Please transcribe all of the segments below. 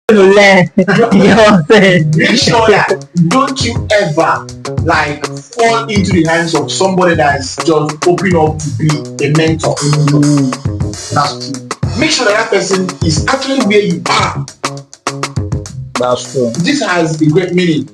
to learn. You know what I'm saying? Make sure that don't you ever like fall into the hands of somebody that is just opening up to be a mentor. That's true. Make sure that person is actually where you are. That's true. This has a great meaning.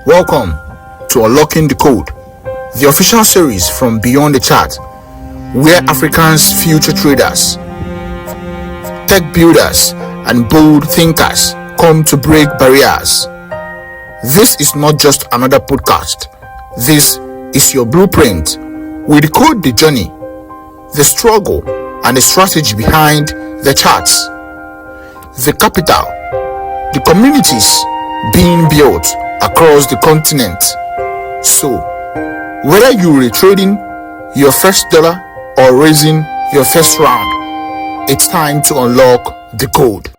Welcome to Unlocking the Code, the official series from Beyond the Chart, where Africans' future traders, tech builders, and bold thinkers come to break barriers. This is not just another podcast. This is your blueprint. We decode the journey, the struggle, and the strategy behind the charts, the capital, the communities being built across the continent. So, whether you're trading your first dollar or raising your first round, it's time to unlock the code.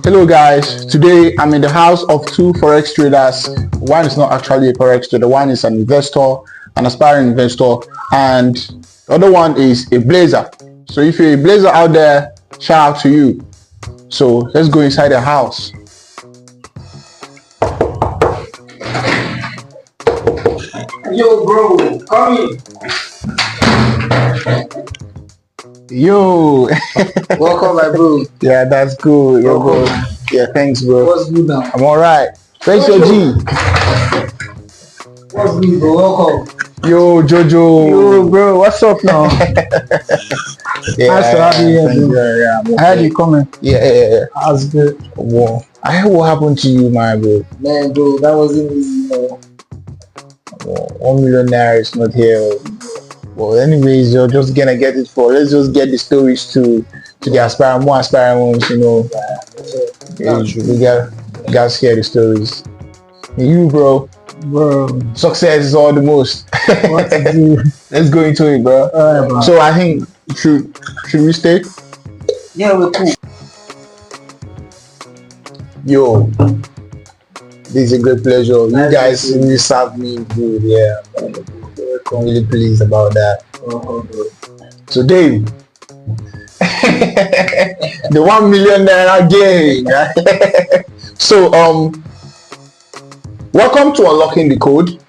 Hello guys, today I'm in the house of two Forex traders. One is not actually a Forex trader, one is an investor, an aspiring investor, and the other one is a blazer. So if you're a blazer out there, shout out to you. So let's go inside the house. Yo, bro, come in. Yo, Welcome, my bro. yeah, that's good. Yo, bro. Yeah, thanks, bro. What's good now? I'm alright. Thanks, your G. What's good, bro? Welcome. Yo, Jojo. Yo, bro, what's up now? Yeah, Nice to have you here, thank bro. you. Yeah, I'm I heard okay. you coming. Yeah. That's good. Whoa. I heard what happened to you, my bro. Man, bro, that wasn't easy, man. Whoa, 1 million naira is not here. Well, anyways, you're just gonna get it for. Let's just get the stories to the more aspiring ones, you know. Yeah, we guys hear the stories. You, bro, success is all the most. What to do? Let's go into it, bro. Alright, bro. So I think should we stay? Yeah, we're cool. Yo, this is a great pleasure. You Nice guys to see you. really served me good. Yeah, I'm really pleased about that. So Dave, the 1 million naira game. So welcome to Unlocking the Code,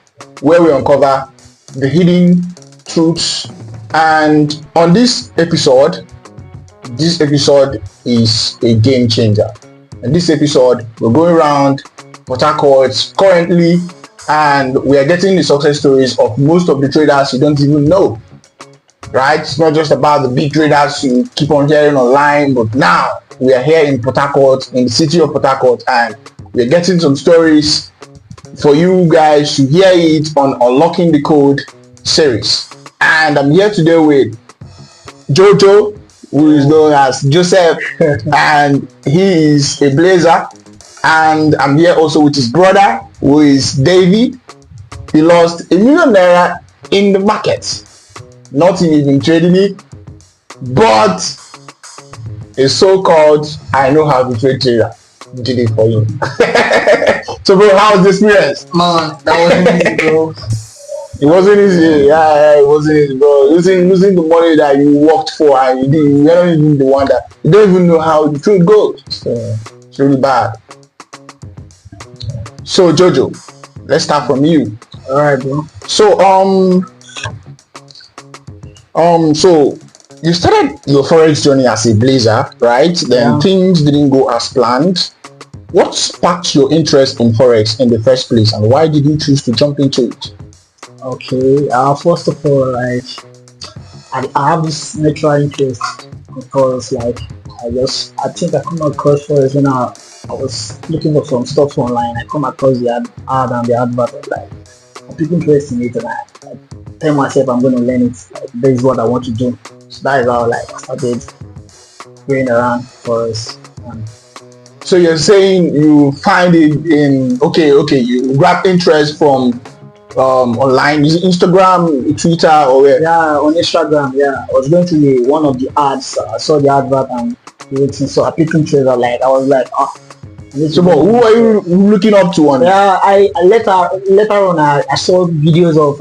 where we uncover the hidden truths. And on this episode is a game changer. In this episode, we're going around Port Harcourt currently, and we are getting the success stories of most of the traders you don't even know. Right? It's not just about the big traders you keep on hearing online, but now we are here in Port Harcourt, in the city of Port Harcourt, and we're getting some stories for you guys to hear it on Unlocking the Code series. And I'm here today with Jojo, who is known as Joseph, and he is a blazer. And I'm here also with his brother, who is David. He lost $1 million naira in the market. Not in even trading it, but a so-called I know how to trade trader did it for you. So bro, how was the experience? Man, that wasn't easy, bro. It wasn't easy. Yeah, it wasn't easy, bro. Losing the money that you worked for, and you're not even the one that you don't even know how the trade goes. So it's really bad. So Jojo, let's start from you. Alright, bro. So so you started your Forex journey as a blazer, right? Then things didn't go as planned. What sparked your interest in Forex in the first place, and why did you choose to jump into it? Okay. First of all, like I have this natural interest because like I think I come across Forex when I was looking for some stuff online. I come across the ad and the advert. Like I took interest in it, and I tell myself I'm going to learn it. Like, this is what I want to do. So that is how like I started going around Forex. So you're saying you find it in okay, you grab interest from online, is it Instagram, Twitter, or where? Yeah, on Instagram. Yeah, I was going to one of the ads. I saw the advert and everything. So I picked interest. I was like, I need So, to but go who into are you Forex. looking up to on? Yeah, I later on I saw videos of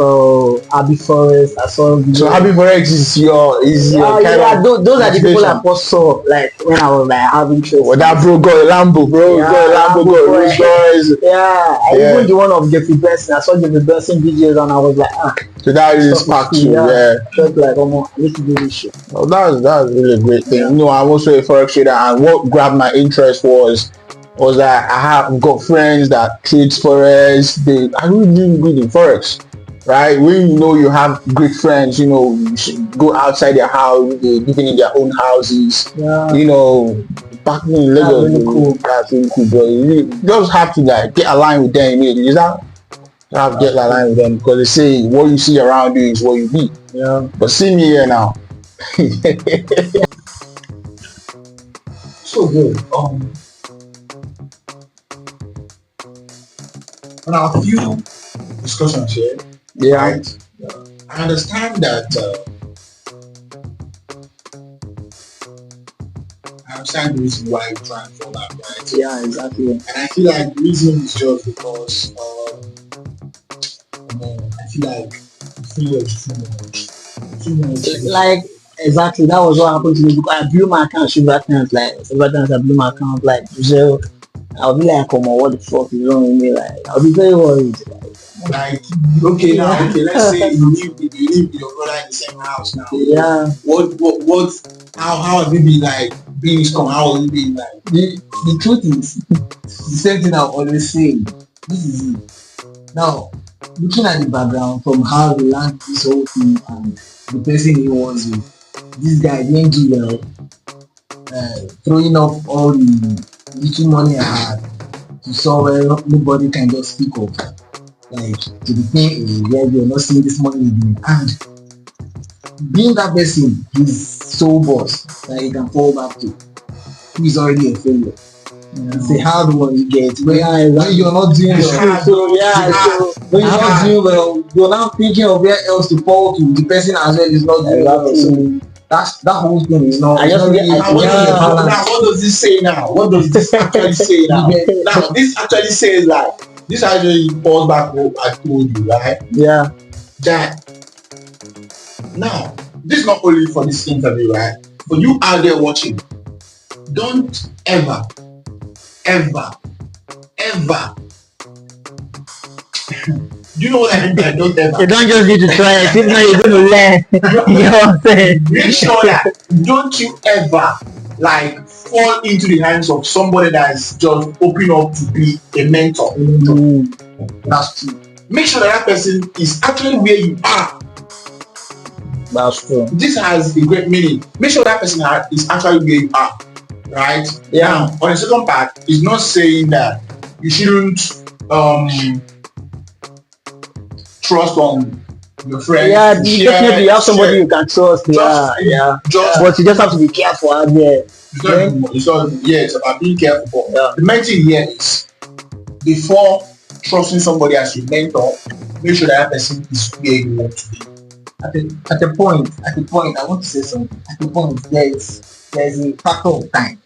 Abby Forest. I saw videos. So Happy Forex is your kind Yeah, of those are the people I motivation. first saw like when I was like having interest. Well, that bro got a Lambo, bro. Yeah, Got a Lambo, Lambo got a boy. Rolls Royce. Yeah, Yeah. even the one of Jeffrey Benson. I saw Jeffrey Benson videos and I was like, So that really stuff is sparked cool. you, yeah. I felt like, I need to do this shit. Well, that's really a great thing. Yeah. You know, I'm also a forex trader, and what grabbed my interest was that I have got friends that trades forex. They are really good in forex, right? When you know you have great friends, you know, you should go outside their house. They living in their own houses. Yeah. You know, back in Lagos, really cool. That's really cool, bro. You just have to like get aligned with them. You have to get aligned with them because they say what you see around you is what you be. Yeah. But see me here now. So good. On our few discussions here, Yeah. right? I understand that. I understand the reason why you're trying for that, right? Yeah, exactly. And I feel like the reason is just because I feel like the failure is too much. Too much. Like exactly, that was what happened to me because I blew my account several times. Like several times I blew my account like to zero. I'll be like, come on, what the fuck is wrong with me? Like I'll be very worried. Like, okay, now, okay, let's say you live with your brother in the same house now. Yeah. How have you been like being come? How have you been like? The truth is the same thing I always say. This is it. Now, looking at the background from how they learned this whole thing and the person he was with, this guy didn't do well. Throwing off all the little money I had to solve where nobody can just speak of. Like to the thing where you're not seeing this money again. And being that person, his sole boss that he can fall back to, who is already a failure. Say how do you get when you're not doing well? When you're not doing well, you're now thinking of where else to fall to. The person as well is not doing well. So that whole thing is not. Now, what does this say now? What does this actually say now? Now, this actually says like this actually falls back what I told you, right? Yeah. That now this is not only for this interview, right? For you out there watching, don't ever do you know what I mean by don't ever? You don't just need to try it. If not, you're going to learn. You know what I'm saying? Make sure that don't you ever like fall into the hands of somebody that is just opening up to be a mentor. That's true. Make sure that person is actually where you are. That's true. This has a great meaning. Make sure that person is actually where you are. Right? Yeah. Now, on the second part, it's not saying that you shouldn't trust on your friends. Yeah, definitely you have somebody you can trust. But you just have to be careful out there. It's about being careful. The main thing here is before trusting somebody as your mentor, make sure that person is where you want to be. At the point, I want to say something. At the point, there's a factor of time,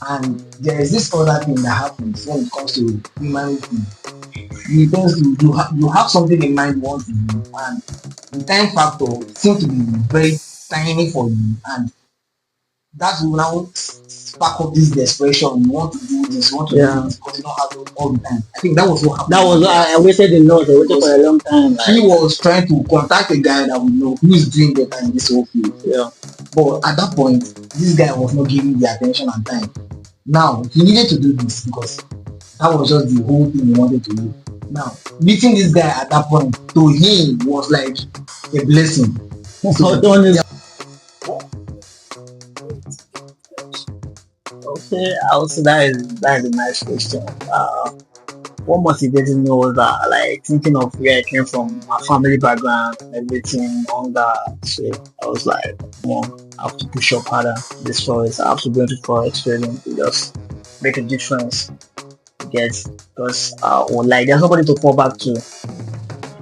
and there is this other thing that happens when it comes to humanity. You have something in mind you want to do, and the time factor seems to be very tiny for you, and that will now spark up this desperation. You want to do this, you want to do this, because you don't have it all the time. I think that was what happened. That was I waited a lot. I waited for a long time. Like, he was trying to contact a guy that we know who is doing better in this whole field. Yeah. But at that point, this guy was not giving the attention and time. Now he needed to do this because that was just the whole thing he wanted to do. Now meeting this guy at that point to him was like a blessing. So Honestly, okay, I would say that is a nice question. What motivated me was that, like, thinking of where I came from, my family background, everything on that. So I was like, well, I have to push up harder this Forex. I have to go into Forex trading to just make a difference. Get because or like there's nobody to fall back to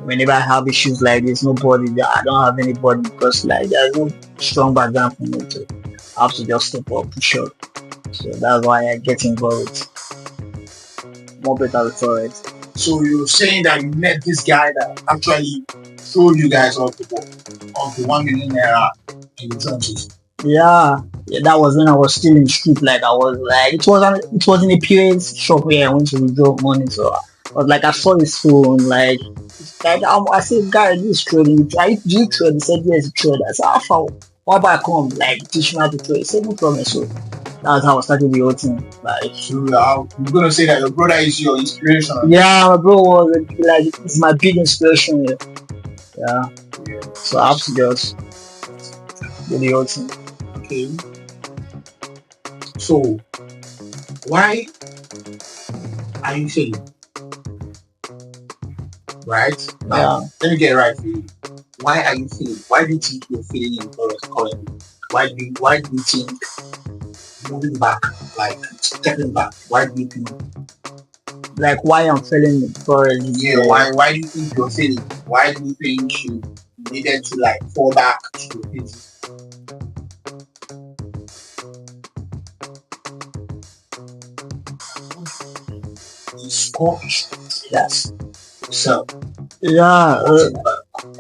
whenever I have issues like this. Nobody. I don't have anybody because like there's no strong background for me to. I have to just step up, push up. So that's why I get involved more better with Forex. So you're saying that you met this guy that actually showed you guys of the 1 million naira in the trenches. Yeah, that was when I was still in street. Like I was like, it was in a POS shop where I went to withdraw money. So I was like, I saw his phone. Like I said, guy, this trading. Do you trade? He said, yes, he trade. I said, how far? Why about I come? Like teach me how to trade. He said, no problem. So that's how I started the whole thing. Like, So you're gonna say that your brother is your inspiration. yeah, my bro was like, it's my big inspiration. Yeah. So I have to just do the whole thing. Okay. So why are you failing? Right? Now, Yeah. let me get it right for you. Why are you failing? Why do you think you're failing in Forex currently? Why do you think moving back, like stepping back? Why do you think? Like why I'm feeling Forex. Yeah. Why do you think you're failing? Why do you think you needed to like fall back to your business? The score is Yes. so Yeah.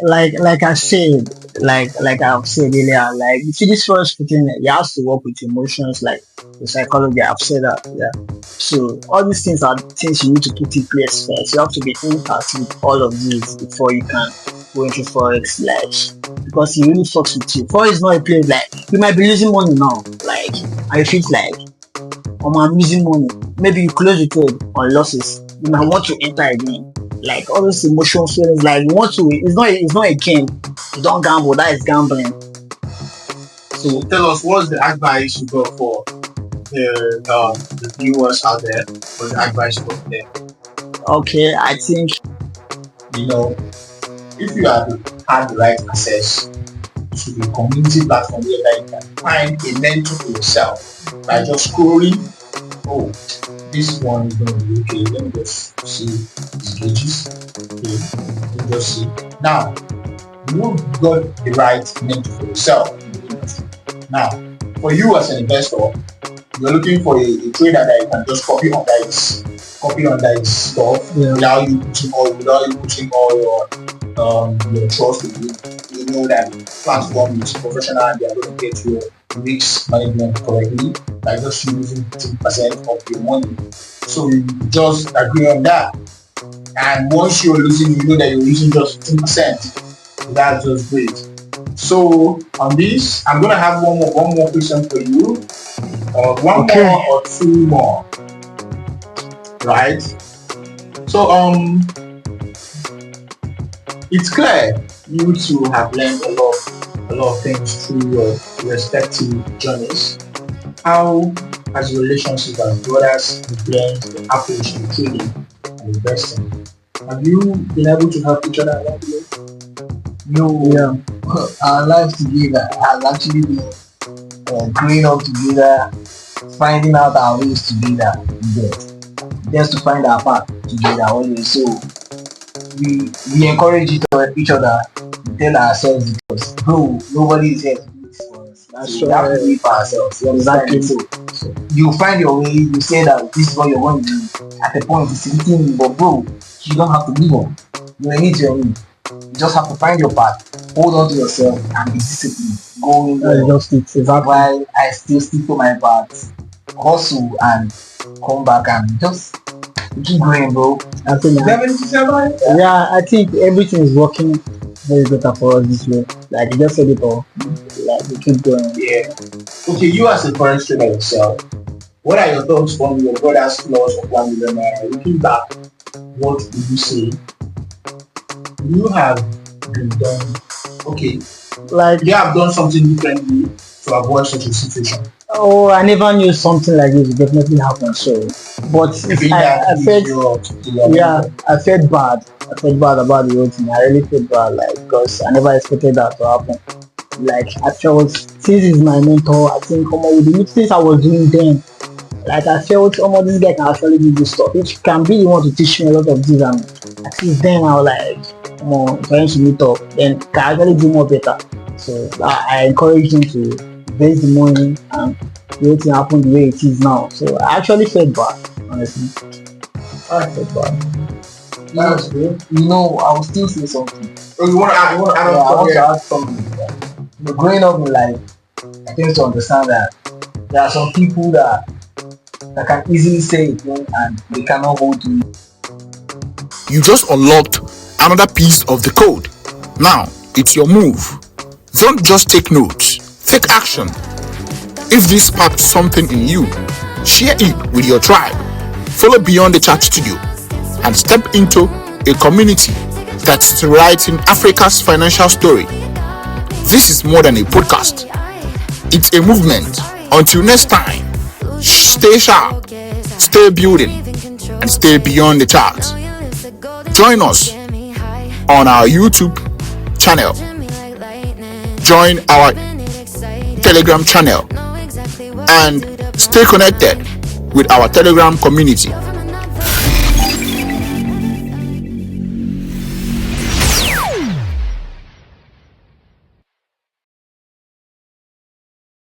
Like I said, like I've said earlier, like you see this first thing, you have to work with emotions, like the psychology. I've said that, yeah. So all these things are things you need to put in place first. You have to be in touch with all of these before you can go into Forex, like because it really fucks with you. Forex is not a place like you might be losing money now, like and you feel like I'm losing money. Maybe you close the trade on losses. You might want to enter again. Like all those emotional feelings, like you want to. It's not a game. You don't gamble. That is gambling. So tell us, what's the advice you got for the viewers out there? What's the advice you got for them? Okay, I think You know, if you had the right access to the community platform where you can find a mentor for yourself by just scrolling, oh, this one is going to be okay. Let me just see these gauges. Okay, let me just see. Now, you got the right mentor for yourself. Now, for you as an investor, you're looking for a trader that you can just copy under his stuff, Yeah. without you putting all your trust in it. You know that platform is professional and they are going to get your risk management correctly by just using 10% of your money. So you just agree on that. And once you're losing, you know that you're losing just 15%. That's just great. So on this, I'm gonna have one more question for you. One Okay. more or two more. Right? So it's clear you two have learned a lot of things through your respective journeys. How has your relationship as brothers influenced the approach to trading and investing? Have you been able to help each other along the way? No, our life together has actually been growing up together, finding out our ways together, just to find our path together always. So we encourage each other, we tell ourselves because bro, nobody is here to do this for us. That's So we have to do it for ourselves. You understand? Exactly. So you find your way, you say that this is what you're going to do. At a point it's hitting you, but bro, you don't have to give up. You need your need. You just have to find your path, hold on to yourself and be disciplined. Going Just it. Exactly. while I still stick to my path, hustle and come back and just keep going, bro. I think, Do you have anything to say about it? yeah, I think everything is working very better for us this way. Like you just said it all. Like we keep going. Yeah. Okay, you as a foreign trader yourself, What are your thoughts on your brother's loss of 1 million naira? Looking back, what would you say? You have been done okay. Like, You have done something differently to avoid such a situation. oh, I never knew something like this would definitely happen. So, but Maybe that I is felt, your yeah, I felt bad. I felt bad about the whole thing. I really felt bad, like, because I never expected that to happen. Like, I felt, since he's my mentor, I think, with the things I was doing then, like, I felt, this guy can actually do this stuff. It can be the one to teach me a lot of this, and at least then I was like, trying to meet up, then can actually do more better. So I encouraged him to invest the money, and the whole thing happened the way it is now. So I actually felt bad, honestly. I felt bad. That's good. I will still say something. Oh, you want to add? You want to add Yeah, I on want to top? add something. Growing up in life, I think to understand that there are some people that can easily say it and they cannot hold to it. You just unlocked another piece of the code. Now, it's your move. Don't just take notes, take action. If this sparked something in you, share it with your tribe. Follow Beyond the Chat Studio and step into a community that's writing Africa's financial story. This is more than a podcast. It's a movement. Until next time, stay sharp, stay building, and stay beyond the charts. Join us on our YouTube channel. Join our Telegram channel and stay connected with our Telegram community.